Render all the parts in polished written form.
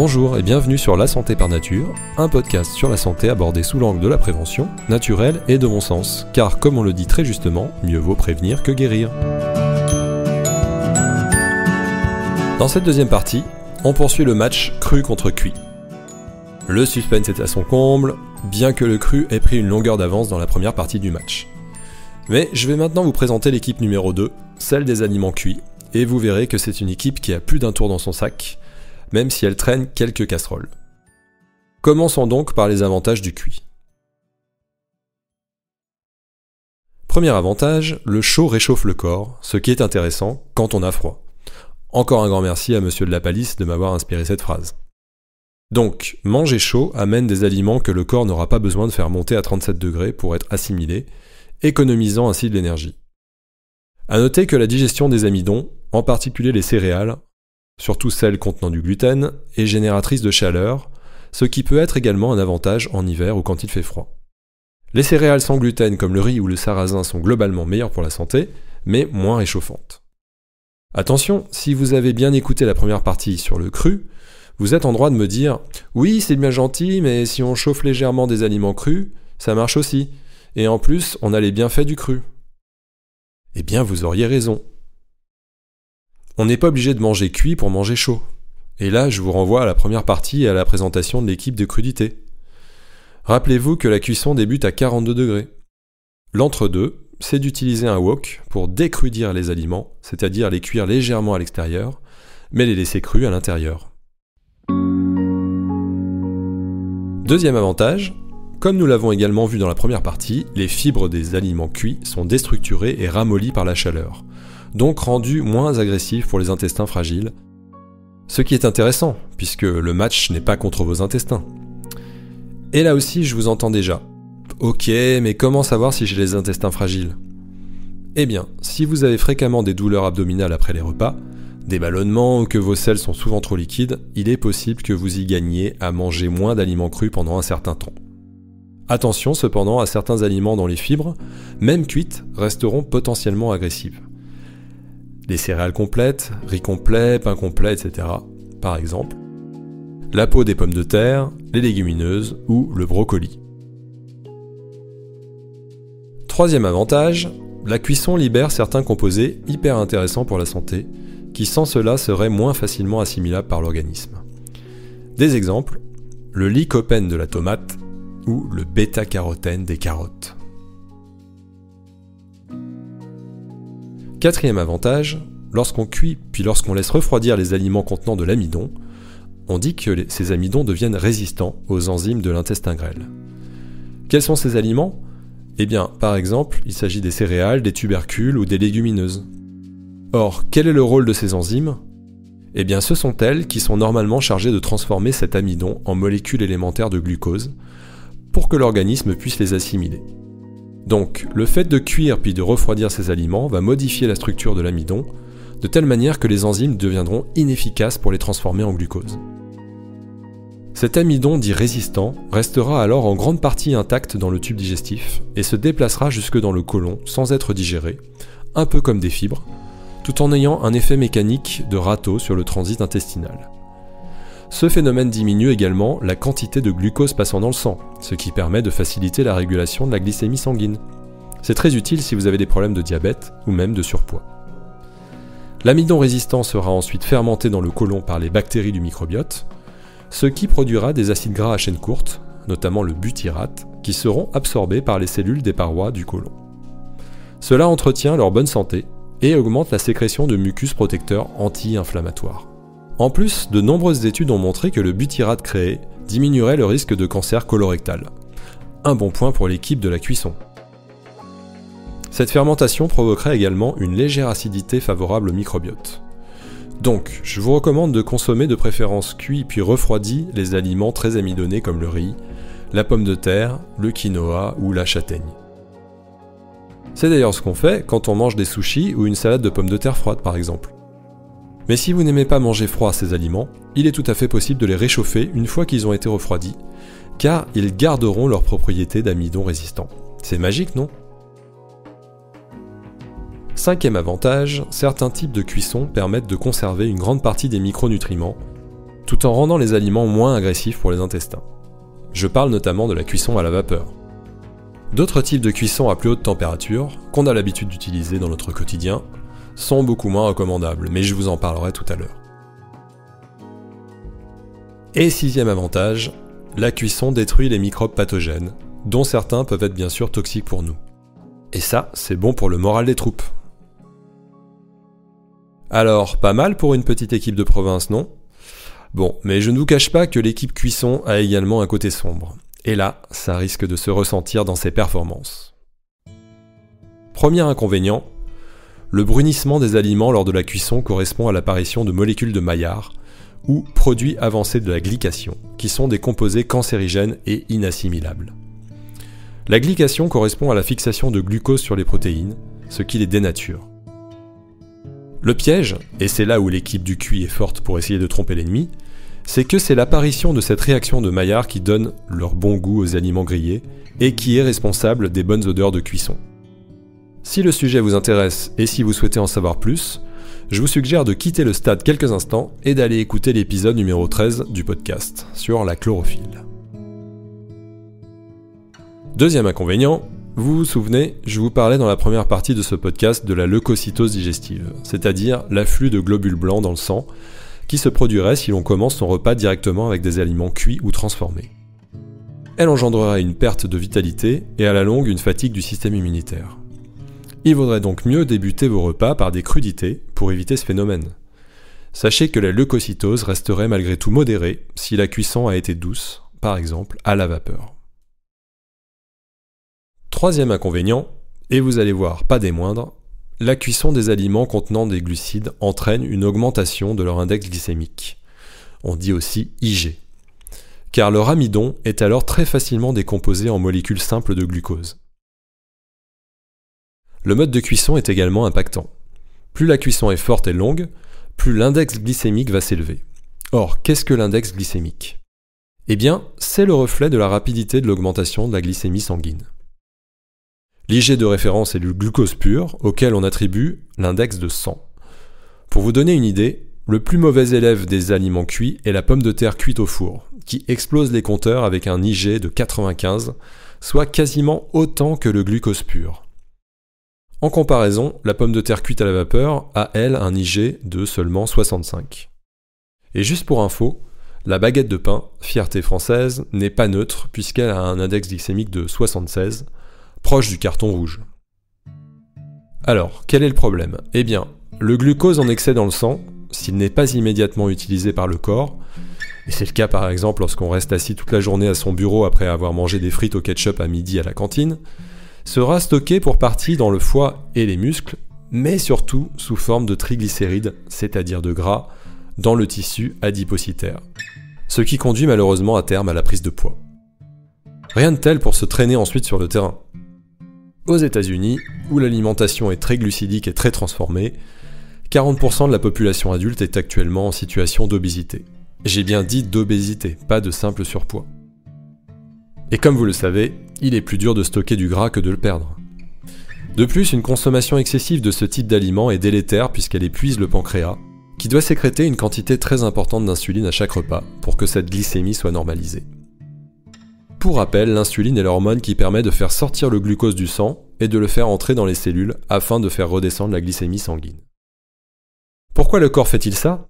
Bonjour et bienvenue sur La Santé par Nature, un podcast sur la santé abordé sous l'angle de la prévention, naturelle et de bon sens, car comme on le dit très justement, mieux vaut prévenir que guérir. Dans cette deuxième partie, on poursuit le match cru contre cuit. Le suspense est à son comble, bien que le cru ait pris une longueur d'avance dans la première partie du match. Mais je vais maintenant vous présenter l'équipe numéro 2, celle des aliments cuits, et vous verrez que c'est une équipe qui a plus d'un tour dans son sac, même si elle traîne quelques casseroles. Commençons donc par les avantages du cuit. Premier avantage, le chaud réchauffe le corps, ce qui est intéressant quand on a froid. Encore un grand merci à Monsieur de la Palisse de m'avoir inspiré cette phrase. Donc, manger chaud amène des aliments que le corps n'aura pas besoin de faire monter à 37 degrés pour être assimilés, économisant ainsi de l'énergie. À noter que la digestion des amidons, en particulier les céréales, surtout celles contenant du gluten, est génératrice de chaleur, ce qui peut être également un avantage en hiver ou quand il fait froid. Les céréales sans gluten comme le riz ou le sarrasin sont globalement meilleures pour la santé, mais moins réchauffantes. Attention, si vous avez bien écouté la première partie sur le cru, vous êtes en droit de me dire « Oui, c'est bien gentil, mais si on chauffe légèrement des aliments crus, ça marche aussi, et en plus, on a les bienfaits du cru. » Eh bien, vous auriez raison. On n'est pas obligé de manger cuit pour manger chaud. Et là, je vous renvoie à la première partie et à la présentation de l'équipe de crudité. Rappelez-vous que la cuisson débute à 42 degrés. L'entre-deux, c'est d'utiliser un wok pour décrudir les aliments, c'est-à-dire les cuire légèrement à l'extérieur, mais les laisser crus à l'intérieur. Deuxième avantage, comme nous l'avons également vu dans la première partie, les fibres des aliments cuits sont déstructurées et ramollies par la chaleur, donc rendues moins agressives pour les intestins fragiles, ce qui est intéressant, puisque le match n'est pas contre vos intestins. Et là aussi, je vous entends déjà. Ok, mais comment savoir si j'ai les intestins fragiles ? Eh bien, si vous avez fréquemment des douleurs abdominales après les repas, des ballonnements ou que vos selles sont souvent trop liquides, il est possible que vous y gagniez à manger moins d'aliments crus pendant un certain temps. Attention cependant à certains aliments dont les fibres, même cuites, resteront potentiellement agressives. Les céréales complètes, riz complet, pain complet, etc. par exemple. La peau des pommes de terre, les légumineuses ou le brocoli. Troisième avantage, la cuisson libère certains composés hyper intéressants pour la santé, qui sans cela seraient moins facilement assimilables par l'organisme. Des exemples, le lycopène de la tomate ou le bêta-carotène des carottes. Quatrième avantage, lorsqu'on cuit puis lorsqu'on laisse refroidir les aliments contenant de l'amidon, on dit que ces amidons deviennent résistants aux enzymes de l'intestin grêle. Quels sont ces aliments ? Eh bien, par exemple, il s'agit des céréales, des tubercules ou des légumineuses. Or, quel est le rôle de ces enzymes ? Eh bien, ce sont elles qui sont normalement chargées de transformer cet amidon en molécules élémentaires de glucose pour que l'organisme puisse les assimiler. Donc, le fait de cuire puis de refroidir ces aliments va modifier la structure de l'amidon, de telle manière que les enzymes deviendront inefficaces pour les transformer en glucose. Cet amidon dit résistant restera alors en grande partie intact dans le tube digestif et se déplacera jusque dans le côlon sans être digéré, un peu comme des fibres, tout en ayant un effet mécanique de râteau sur le transit intestinal. Ce phénomène diminue également la quantité de glucose passant dans le sang, ce qui permet de faciliter la régulation de la glycémie sanguine. C'est très utile si vous avez des problèmes de diabète ou même de surpoids. L'amidon résistant sera ensuite fermenté dans le côlon par les bactéries du microbiote, ce qui produira des acides gras à chaîne courte, notamment le butyrate, qui seront absorbés par les cellules des parois du côlon. Cela entretient leur bonne santé et augmente la sécrétion de mucus protecteurs anti-inflammatoires. En plus, de nombreuses études ont montré que le butyrate créé diminuerait le risque de cancer colorectal. Un bon point pour l'équipe de la cuisson. Cette fermentation provoquerait également une légère acidité favorable au microbiote. Donc, je vous recommande de consommer de préférence cuit puis refroidi les aliments très amidonnés comme le riz, la pomme de terre, le quinoa ou la châtaigne. C'est d'ailleurs ce qu'on fait quand on mange des sushis ou une salade de pommes de terre froides par exemple. Mais si vous n'aimez pas manger froid ces aliments, il est tout à fait possible de les réchauffer une fois qu'ils ont été refroidis, car ils garderont leurs propriétés d'amidon résistant. C'est magique, non ? Cinquième avantage, certains types de cuisson permettent de conserver une grande partie des micronutriments, tout en rendant les aliments moins agressifs pour les intestins. Je parle notamment de la cuisson à la vapeur. D'autres types de cuisson à plus haute température, qu'on a l'habitude d'utiliser dans notre quotidien, sont beaucoup moins recommandables, mais je vous en parlerai tout à l'heure. Et sixième avantage, la cuisson détruit les microbes pathogènes, dont certains peuvent être bien sûr toxiques pour nous. Et ça, c'est bon pour le moral des troupes. Alors, pas mal pour une petite équipe de province, non ? Bon, mais je ne vous cache pas que l'équipe cuisson a également un côté sombre. Et là, ça risque de se ressentir dans ses performances. Premier inconvénient, le brunissement des aliments lors de la cuisson correspond à l'apparition de molécules de Maillard, ou produits avancés de la glycation, qui sont des composés cancérigènes et inassimilables. La glycation correspond à la fixation de glucose sur les protéines, ce qui les dénature. Le piège, et c'est là où l'équipe du QI est forte pour essayer de tromper l'ennemi, c'est que c'est l'apparition de cette réaction de Maillard qui donne leur bon goût aux aliments grillés et qui est responsable des bonnes odeurs de cuisson. Si le sujet vous intéresse et si vous souhaitez en savoir plus, je vous suggère de quitter le stade quelques instants et d'aller écouter l'épisode numéro 13 du podcast sur la chlorophylle. Deuxième inconvénient, vous vous souvenez, je vous parlais dans la première partie de ce podcast de la leucocytose digestive, c'est-à-dire l'afflux de globules blancs dans le sang qui se produirait si l'on commence son repas directement avec des aliments cuits ou transformés. Elle engendrerait une perte de vitalité et à la longue une fatigue du système immunitaire. Il vaudrait donc mieux débuter vos repas par des crudités pour éviter ce phénomène. Sachez que la leucocytose resterait malgré tout modérée si la cuisson a été douce, par exemple à la vapeur. Troisième inconvénient, et vous allez voir pas des moindres, la cuisson des aliments contenant des glucides entraîne une augmentation de leur index glycémique. On dit aussi IG. Car leur amidon est alors très facilement décomposé en molécules simples de glucose. Le mode de cuisson est également impactant. Plus la cuisson est forte et longue, plus l'index glycémique va s'élever. Or, qu'est-ce que l'index glycémique ? Eh bien, c'est le reflet de la rapidité de l'augmentation de la glycémie sanguine. L'IG de référence est le glucose pur, auquel on attribue l'index de 100. Pour vous donner une idée, le plus mauvais élève des aliments cuits est la pomme de terre cuite au four, qui explose les compteurs avec un IG de 95, soit quasiment autant que le glucose pur. En comparaison, la pomme de terre cuite à la vapeur a, elle, un IG de seulement 65. Et juste pour info, la baguette de pain, fierté française, n'est pas neutre puisqu'elle a un index glycémique de 76, proche du carton rouge. Alors, quel est le problème ? Eh bien, le glucose en excès dans le sang, s'il n'est pas immédiatement utilisé par le corps, et c'est le cas par exemple lorsqu'on reste assis toute la journée à son bureau après avoir mangé des frites au ketchup à midi à la cantine, sera stocké pour partie dans le foie et les muscles, mais surtout sous forme de triglycérides, c'est-à-dire de gras, dans le tissu adipocitaire. Ce qui conduit malheureusement à terme à la prise de poids. Rien de tel pour se traîner ensuite sur le terrain. Aux États-Unis, où l'alimentation est très glucidique et très transformée, 40% de la population adulte est actuellement en situation d'obésité. J'ai bien dit d'obésité, pas de simple surpoids. Et comme vous le savez, il est plus dur de stocker du gras que de le perdre. De plus, une consommation excessive de ce type d'aliment est délétère puisqu'elle épuise le pancréas, qui doit sécréter une quantité très importante d'insuline à chaque repas pour que cette glycémie soit normalisée. Pour rappel, l'insuline est l'hormone qui permet de faire sortir le glucose du sang et de le faire entrer dans les cellules afin de faire redescendre la glycémie sanguine. Pourquoi le corps fait-il ça ?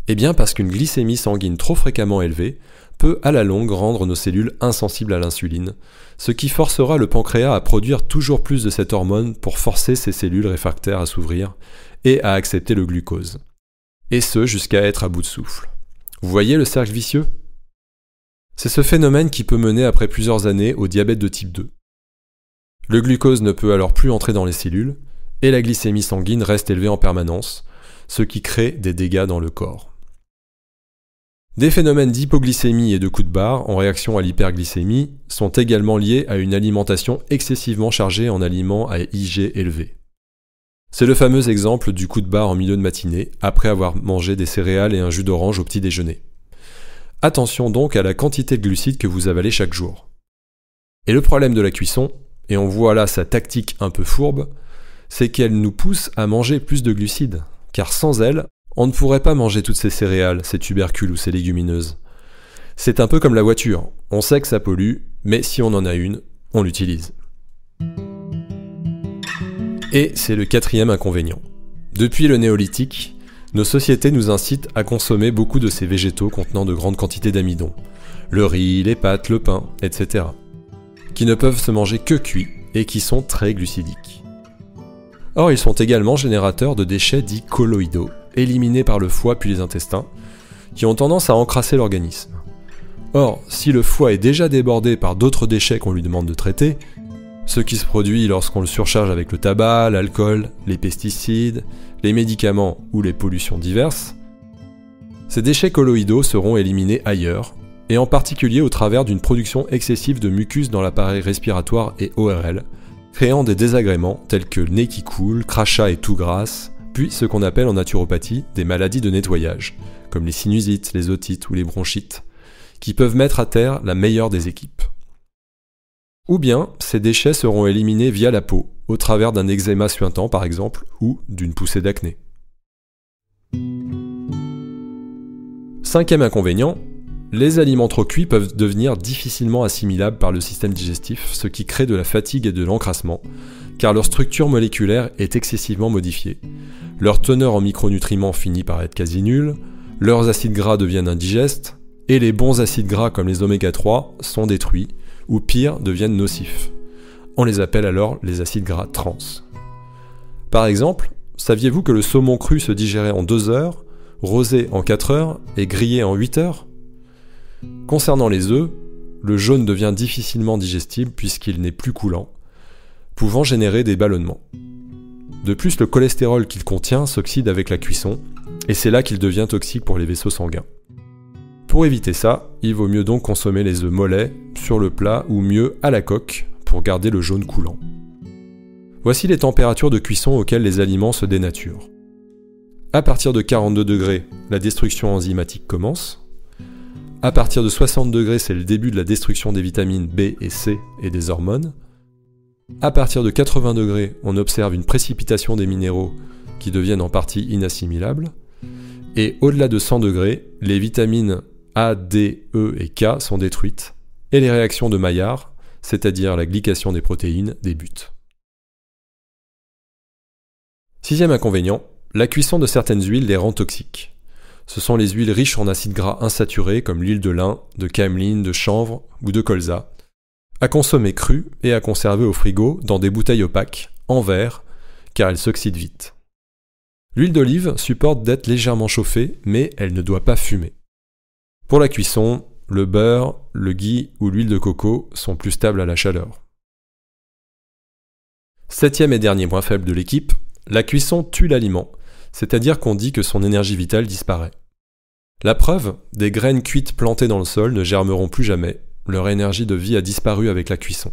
Eh bien parce qu'une glycémie sanguine trop fréquemment élevée peut à la longue rendre nos cellules insensibles à l'insuline, ce qui forcera le pancréas à produire toujours plus de cette hormone pour forcer ces cellules réfractaires à s'ouvrir et à accepter le glucose. Et ce jusqu'à être à bout de souffle. Vous voyez le cercle vicieux ? C'est ce phénomène qui peut mener après plusieurs années au diabète de type 2. Le glucose ne peut alors plus entrer dans les cellules, et la glycémie sanguine reste élevée en permanence, ce qui crée des dégâts dans le corps. Des phénomènes d'hypoglycémie et de coups de barre en réaction à l'hyperglycémie sont également liés à une alimentation excessivement chargée en aliments à IG élevé. C'est le fameux exemple du coup de barre en milieu de matinée, après avoir mangé des céréales et un jus d'orange au petit déjeuner. Attention donc à la quantité de glucides que vous avalez chaque jour. Et le problème de la cuisson, et on voit là sa tactique un peu fourbe, c'est qu'elle nous pousse à manger plus de glucides, car sans elle, On ne pourrait pas manger toutes ces céréales, ces tubercules ou ces légumineuses. C'est un peu comme la voiture, on sait que ça pollue, mais si on en a une, on l'utilise. Et c'est le quatrième inconvénient. Depuis le néolithique, nos sociétés nous incitent à consommer beaucoup de ces végétaux contenant de grandes quantités d'amidon. Le riz, les pâtes, le pain, etc. Qui ne peuvent se manger que cuits et qui sont très glucidiques. Or, ils sont également générateurs de déchets dits colloïdaux, éliminés par le foie puis les intestins, qui ont tendance à encrasser l'organisme. Or, si le foie est déjà débordé par d'autres déchets qu'on lui demande de traiter, ce qui se produit lorsqu'on le surcharge avec le tabac, l'alcool, les pesticides, les médicaments ou les pollutions diverses, ces déchets colloïdaux seront éliminés ailleurs, et en particulier au travers d'une production excessive de mucus dans l'appareil respiratoire et ORL, créant des désagréments tels que nez qui coule, crachat et toux grasse, puis ce qu'on appelle en naturopathie des maladies de nettoyage, comme les sinusites, les otites ou les bronchites, qui peuvent mettre à terre la meilleure des équipes. Ou bien, ces déchets seront éliminés via la peau, au travers d'un eczéma suintant par exemple, ou d'une poussée d'acné. Cinquième inconvénient, les aliments trop cuits peuvent devenir difficilement assimilables par le système digestif, ce qui crée de la fatigue et de l'encrassement, car leur structure moléculaire est excessivement modifiée. Leur teneur en micronutriments finit par être quasi nulle, leurs acides gras deviennent indigestes, et les bons acides gras comme les oméga 3 sont détruits, ou pire, deviennent nocifs. On les appelle alors les acides gras trans. Par exemple, saviez-vous que le saumon cru se digérait en 2 heures, rosé en 4 heures et grillé en 8 heures ? Concernant les œufs, le jaune devient difficilement digestible puisqu'il n'est plus coulant, pouvant générer des ballonnements. De plus, le cholestérol qu'il contient s'oxyde avec la cuisson, et c'est là qu'il devient toxique pour les vaisseaux sanguins. Pour éviter ça, il vaut mieux donc consommer les œufs mollets, sur le plat ou mieux à la coque, pour garder le jaune coulant. Voici les températures de cuisson auxquelles les aliments se dénaturent. À partir de 42 degrés, la destruction enzymatique commence. À partir de 60 degrés, c'est le début de la destruction des vitamines B et C et des hormones. À partir de 80 degrés, on observe une précipitation des minéraux qui deviennent en partie inassimilables. Et au-delà de 100 degrés, les vitamines A, D, E et K sont détruites, et les réactions de Maillard, c'est-à-dire la glycation des protéines, débutent. Sixième inconvénient, la cuisson de certaines huiles les rend toxiques. Ce sont les huiles riches en acides gras insaturés comme l'huile de lin, de cameline, de chanvre ou de colza, à consommer crue et à conserver au frigo dans des bouteilles opaques, en verre, car elles s'oxydent vite. L'huile d'olive supporte d'être légèrement chauffée, mais elle ne doit pas fumer. Pour la cuisson, le beurre, le ghee ou l'huile de coco sont plus stables à la chaleur. Septième et dernier point faible de l'équipe, la cuisson tue l'aliment, c'est-à-dire qu'on dit que son énergie vitale disparaît. La preuve, des graines cuites plantées dans le sol ne germeront plus jamais, leur énergie de vie a disparu avec la cuisson.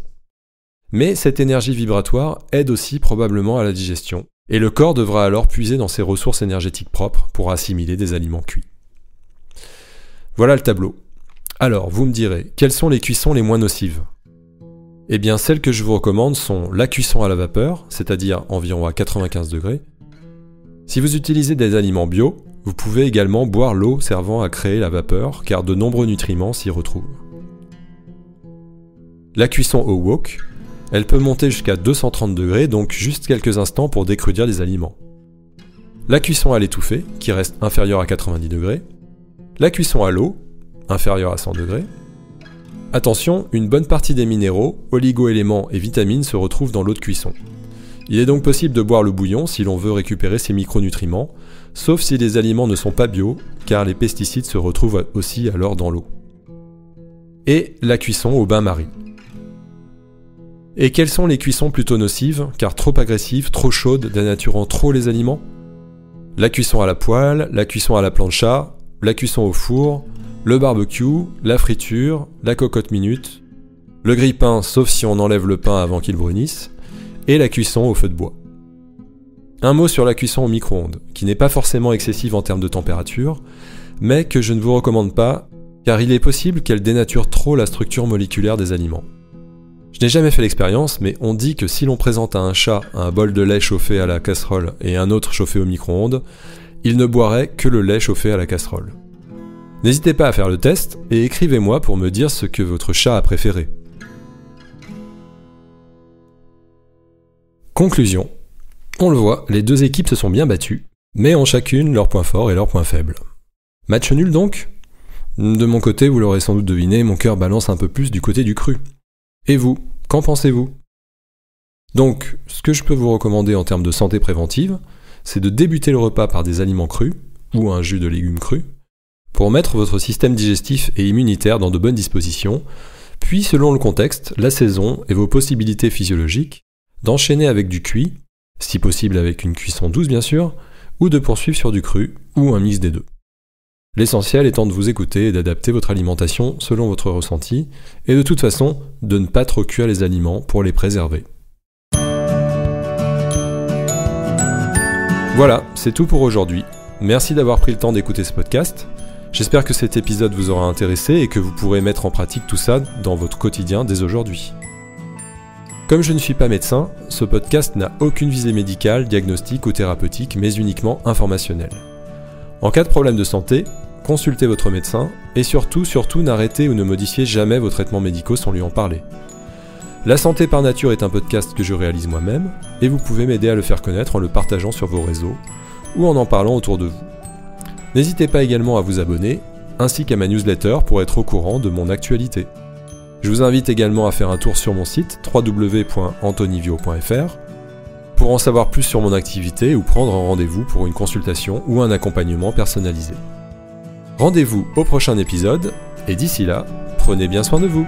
Mais cette énergie vibratoire aide aussi probablement à la digestion, et le corps devra alors puiser dans ses ressources énergétiques propres pour assimiler des aliments cuits. Voilà le tableau. Alors, vous me direz, quelles sont les cuissons les moins nocives ? Eh bien, celles que je vous recommande sont la cuisson à la vapeur, c'est-à-dire environ à 95 degrés. Si vous utilisez des aliments bio, vous pouvez également boire l'eau servant à créer la vapeur, car de nombreux nutriments s'y retrouvent. La cuisson au wok, elle peut monter jusqu'à 230 degrés, donc juste quelques instants pour décrudir les aliments. La cuisson à l'étouffée, qui reste inférieure à 90 degrés. La cuisson à l'eau, inférieure à 100 degrés. Attention, une bonne partie des minéraux, oligo-éléments et vitamines se retrouvent dans l'eau de cuisson. Il est donc possible de boire le bouillon si l'on veut récupérer ces micronutriments, sauf si les aliments ne sont pas bio, car les pesticides se retrouvent aussi alors dans l'eau. Et la cuisson au bain-marie. Et quelles sont les cuissons plutôt nocives, car trop agressives, trop chaudes, dénaturant trop les aliments ? La cuisson à la poêle, la cuisson à la plancha, la cuisson au four, le barbecue, la friture, la cocotte minute, le grille-pain sauf si on enlève le pain avant qu'il brunisse, et la cuisson au feu de bois. Un mot sur la cuisson au micro-ondes, qui n'est pas forcément excessive en termes de température, mais que je ne vous recommande pas, car il est possible qu'elle dénature trop la structure moléculaire des aliments. Je n'ai jamais fait l'expérience, mais on dit que si l'on présente à un chat un bol de lait chauffé à la casserole et un autre chauffé au micro-ondes, il ne boirait que le lait chauffé à la casserole. N'hésitez pas à faire le test et écrivez-moi pour me dire ce que votre chat a préféré. Conclusion. On le voit, les deux équipes se sont bien battues, mais ont chacune leurs points forts et leurs points faibles. Match nul donc ? De mon côté, vous l'aurez sans doute deviné, mon cœur balance un peu plus du côté du cru. Et vous, qu'en pensez-vous ? Donc, ce que je peux vous recommander en termes de santé préventive, c'est de débuter le repas par des aliments crus, ou un jus de légumes crus, pour mettre votre système digestif et immunitaire dans de bonnes dispositions, puis selon le contexte, la saison et vos possibilités physiologiques, d'enchaîner avec du cuit, si possible avec une cuisson douce bien sûr, ou de poursuivre sur du cru, ou un mix des deux. L'essentiel étant de vous écouter et d'adapter votre alimentation selon votre ressenti, et de toute façon, de ne pas trop cuire les aliments pour les préserver. Voilà, c'est tout pour aujourd'hui. Merci d'avoir pris le temps d'écouter ce podcast. J'espère que cet épisode vous aura intéressé et que vous pourrez mettre en pratique tout ça dans votre quotidien dès aujourd'hui. Comme je ne suis pas médecin, ce podcast n'a aucune visée médicale, diagnostique ou thérapeutique, mais uniquement informationnelle. En cas de problème de santé, consultez votre médecin et surtout, n'arrêtez ou ne modifiez jamais vos traitements médicaux sans lui en parler. La santé par nature est un podcast que je réalise moi-même et vous pouvez m'aider à le faire connaître en le partageant sur vos réseaux ou en parlant autour de vous. N'hésitez pas également à vous abonner ainsi qu'à ma newsletter pour être au courant de mon actualité. Je vous invite également à faire un tour sur mon site www.antonivio.fr pour en savoir plus sur mon activité ou prendre un rendez-vous pour une consultation ou un accompagnement personnalisé. Rendez-vous au prochain épisode et d'ici là, prenez bien soin de vous.